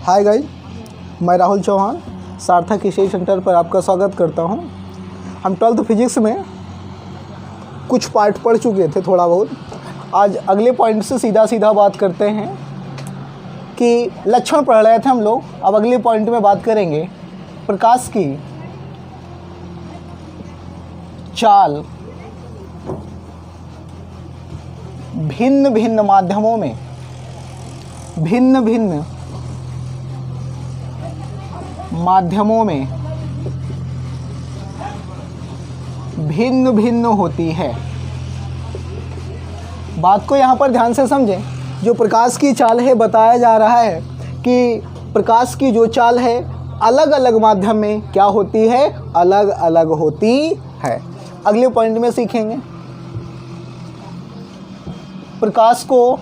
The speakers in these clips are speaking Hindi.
हाय गाइस, मैं राहुल चौहान सार्थक स्टडी सेंटर पर आपका स्वागत करता हूं। हम 12th फिजिक्स में कुछ पार्ट पढ़ चुके थे थोड़ा बहुत। आज अगले पॉइंट से सीधा बात करते हैं कि लक्षण पढ़ रहे थे हम लोग। अब अगले पॉइंट में बात करेंगे प्रकाश की चाल भिन्न भिन्न माध्यमों में भिन्न भिन्न होती है। बात को यहाँ पर ध्यान से समझें। जो प्रकाश की चाल है, बताया जा रहा है कि प्रकाश की जो चाल है अलग अलग माध्यम में क्या होती है, अलग अलग होती है। अगले पॉइंट में सीखेंगे प्रकाश को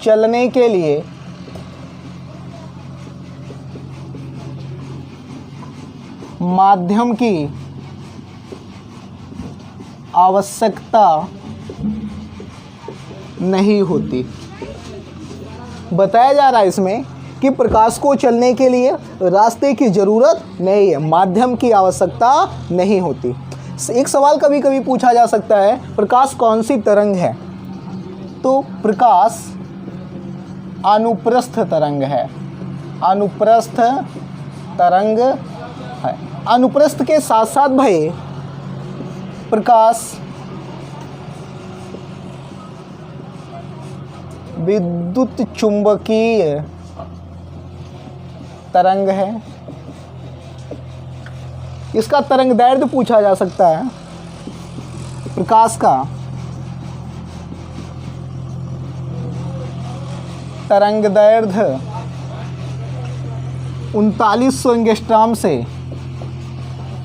चलने के लिए माध्यम की आवश्यकता नहीं होती। बताया जा रहा है इसमें कि प्रकाश को चलने के लिए रास्ते की ज़रूरत नहीं है, माध्यम की आवश्यकता नहीं होती। एक सवाल कभी कभी पूछा जा सकता है, प्रकाश कौन सी तरंग है? तो प्रकाश अनुप्रस्थ तरंग है। अनुप्रस्थ तरंग है। अनुप्रस्थ के साथ साथ भाई प्रकाश विद्युत चुंबकीय तरंग है। इसका तरंग दैर्ध्य पूछा जा सकता है। प्रकाश का तरंग दैर्ध्य 3900 एंगस्ट्रॉम से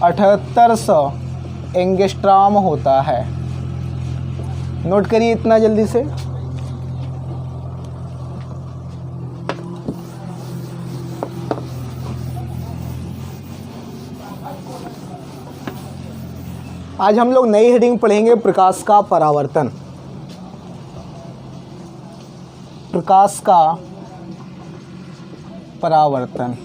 7800 एंगस्ट्रॉम होता है। नोट करिए इतना जल्दी से। आज हम लोग नई हेडिंग पढ़ेंगे, प्रकाश का परावर्तन। प्रकाश का परावर्तन।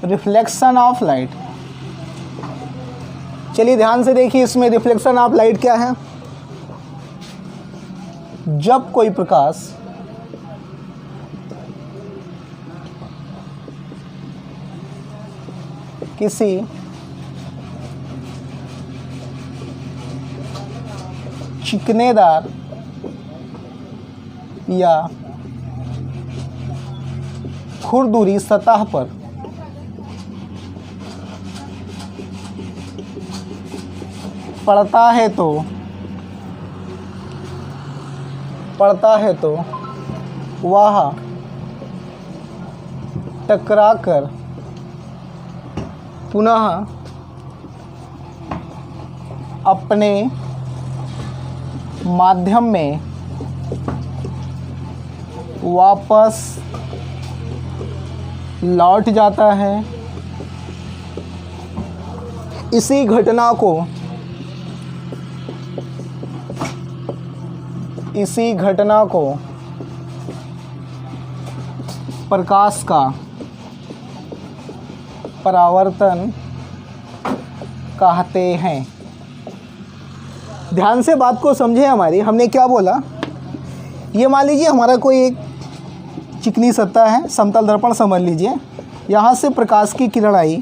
Reflection of light. चलिए ध्यान से देखिए, इसमें रिफ्लेक्शन ऑफ लाइट क्या है। जब कोई प्रकाश किसी चिकनेदार या खुरदुरी सतह पर पड़ता है तो वह टकराकर पुनः अपने माध्यम में वापस लौट जाता है। इसी घटना को प्रकाश का परावर्तन कहते हैं। ध्यान से बात को समझे हमारी। हमने क्या बोला, ये मान लीजिए हमारा कोई एक चिकनी सतह है, समतल दर्पण समझ लीजिए। यहाँ से प्रकाश की किरण आई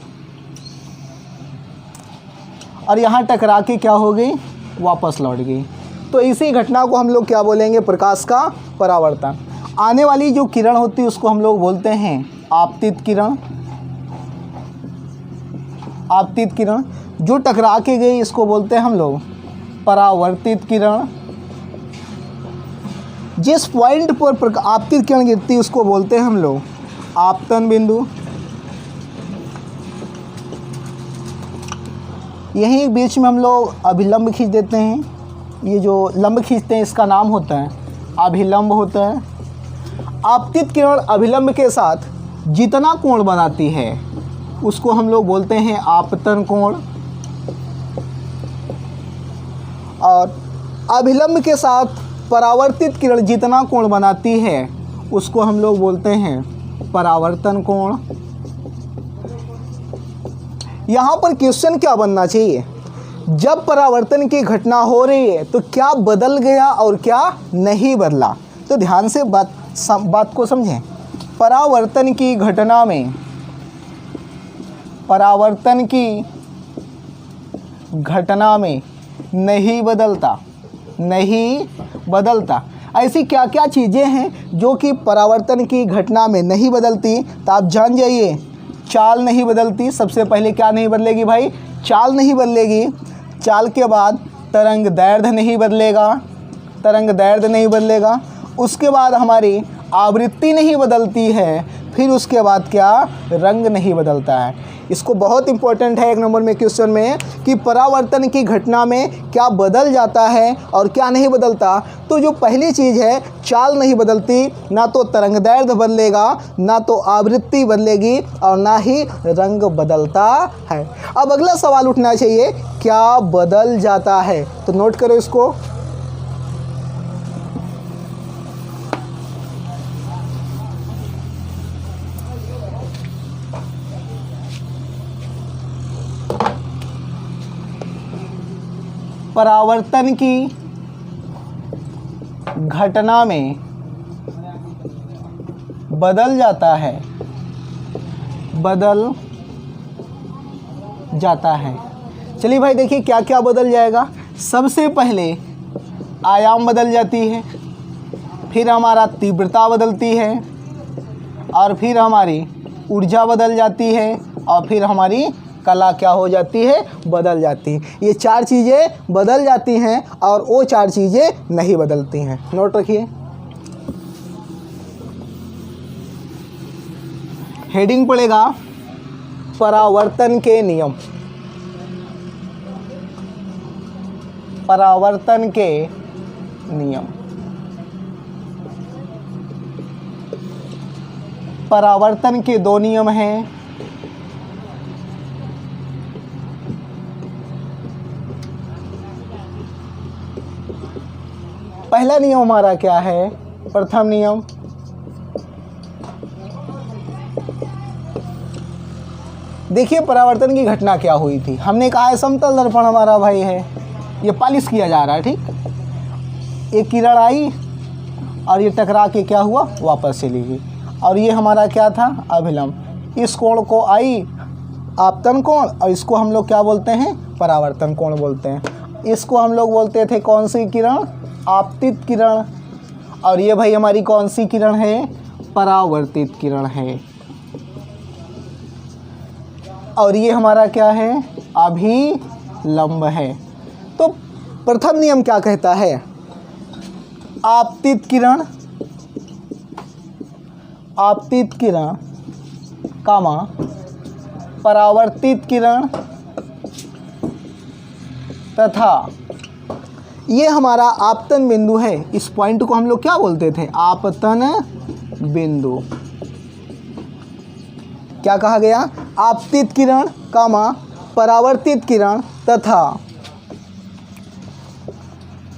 और यहाँ टकरा के क्या हो गई, वापस लौट गई। तो इसी घटना को हम लोग क्या बोलेंगे, प्रकाश का परावर्तन। आने वाली जो किरण होती है उसको हम लोग बोलते हैं आपतित किरण। आपतित किरण जो टकरा के गई इसको बोलते हैं हम लोग परावर्तित किरण। जिस पॉइंट पर आपतित किरण गिरती है उसको बोलते हैं हम लोग आपतन बिंदु। यहीं बीच में हम लोग अभिलंब खींच देते हैं। ये जो लंब खींचते हैं इसका नाम होता है अभिलंब होता है। आपतित किरण अभिलंब के साथ जितना कोण बनाती है उसको हम लोग बोलते हैं आपतन कोण। और अभिलंब के साथ परावर्तित किरण जितना कोण बनाती है उसको हम लोग बोलते हैं परावर्तन कोण। यहाँ पर क्वेश्चन क्या बनना चाहिए, जब परावर्तन की घटना हो रही है तो क्या बदल गया और क्या नहीं बदला। तो ध्यान से बात को समझें। परावर्तन की घटना में, परावर्तन की घटना में नहीं बदलता, नहीं बदलता। ऐसी क्या क्या चीज़ें हैं जो कि परावर्तन की घटना में नहीं बदलती, तो आप जान जाइए। चाल नहीं बदलती, सबसे पहले क्या नहीं बदलेगी भाई, चाल नहीं बदलेगी। चाल के बाद तरंग दैर्ध्य नहीं बदलेगा, तरंग दैर्ध्य नहीं बदलेगा। उसके बाद हमारी आवृत्ति नहीं बदलती है, फिर उसके बाद क्या, रंग नहीं बदलता है। इसको बहुत इंपॉर्टेंट है 1 नंबर में क्वेश्चन में कि परावर्तन की घटना में क्या बदल जाता है और क्या नहीं बदलता। तो जो पहली चीज़ है, चाल नहीं बदलती, ना तो तरंगदैर्ध्य बदलेगा, ना तो आवृत्ति बदलेगी और ना ही रंग बदलता है। अब अगला सवाल उठना चाहिए, क्या बदल जाता है। तो नोट करो इसको। परावर्तन की घटना में बदल जाता है, बदल जाता है। चलिए भाई देखिए क्या क्या बदल जाएगा। सबसे पहले आयाम बदल जाती है, फिर हमारा तीव्रता बदलती है, और फिर हमारी ऊर्जा बदल जाती है, और फिर हमारी कला क्या हो जाती है, बदल जाती है। ये 4 चीज़ें बदल जाती हैं और वो 4 चीज़ें नहीं बदलती हैं। नोट रखिए। हेडिंग पड़ेगा परावर्तन के नियम, परावर्तन के नियम। परावर्तन के 2 नियम हैं। पहला नियम हमारा क्या है, प्रथम नियम, देखिए परावर्तन की घटना क्या हुई थी। हमने कहा है समतल दर्पण हमारा भाई है, ये पॉलिश किया जा रहा है, ठीक। एक किरण आई और ये टकरा के क्या हुआ, वापस चली गई, और ये हमारा क्या था, अभिलंब। इस कोण को आई आपतन कोण, और इसको हम लोग क्या बोलते हैं, परावर्तन कोण बोलते हैं। इसको हम लोग बोलते थे कौन सी किरण, आपतित किरण। और ये भाई हमारी कौन सी किरण है, परावर्तित किरण है। और ये हमारा क्या है, अभिलंब है। तो प्रथम नियम क्या कहता है, आपतित किरण, आपतित किरण कामा परावर्तित किरण तथा ये हमारा आपतन बिंदु है। इस पॉइंट को हम लोग क्या बोलते थे, आपतन बिंदु। क्या कहा गया, आपतित किरण कामा परावर्तित किरण तथा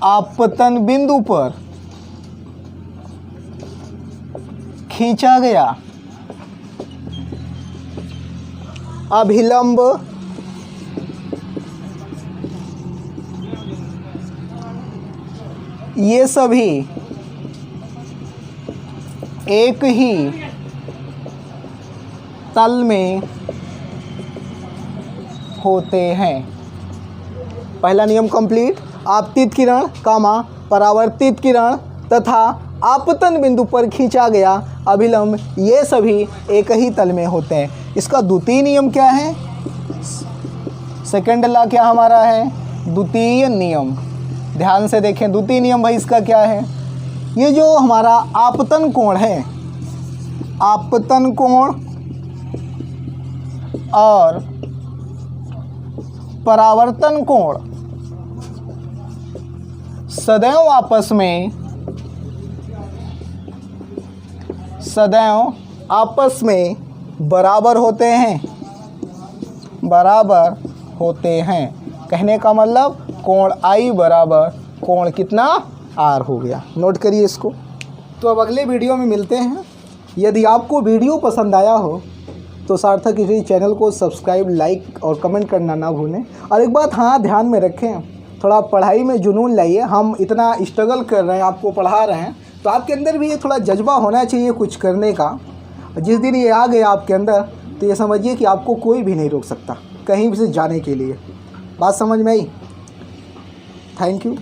आपतन बिंदु पर खींचा गया अभिलंब ये सभी एक ही तल में होते हैं। पहला नियम कंप्लीट। आपतित किरण कामा परावर्तित किरण तथा आपतन बिंदु पर खींचा गया अभिलंब ये सभी एक ही तल में होते हैं। इसका द्वितीय नियम क्या है, सेकंड लॉ क्या हमारा है, द्वितीय नियम। ध्यान से देखें द्वितीय नियम भाई इसका क्या है, ये जो हमारा आपतन कोण है, आपतन कोण और परावर्तन कोण सदैव आपस में बराबर होते हैं, बराबर होते हैं। कहने का मतलब कोण I बराबर कोण कितना आर हो गया, नोट करिए इसको। तो अब अगले वीडियो में मिलते हैं। यदि आपको वीडियो पसंद आया हो तो सार्थक हिस्ट्री चैनल को सब्सक्राइब, लाइक और कमेंट करना ना भूलें। और एक बात हाँ ध्यान में रखें, थोड़ा पढ़ाई में जुनून लाइए। हम इतना स्ट्रगल कर रहे हैं, आपको पढ़ा रहे हैं, तो आपके अंदर भी ये थोड़ा जज्बा होना चाहिए कुछ करने का। जिस दिन ये आ गया आपके अंदर तो ये समझिए कि आपको कोई भी नहीं रोक सकता कहीं भी से जाने के लिए। बात समझ में आई? Thank you.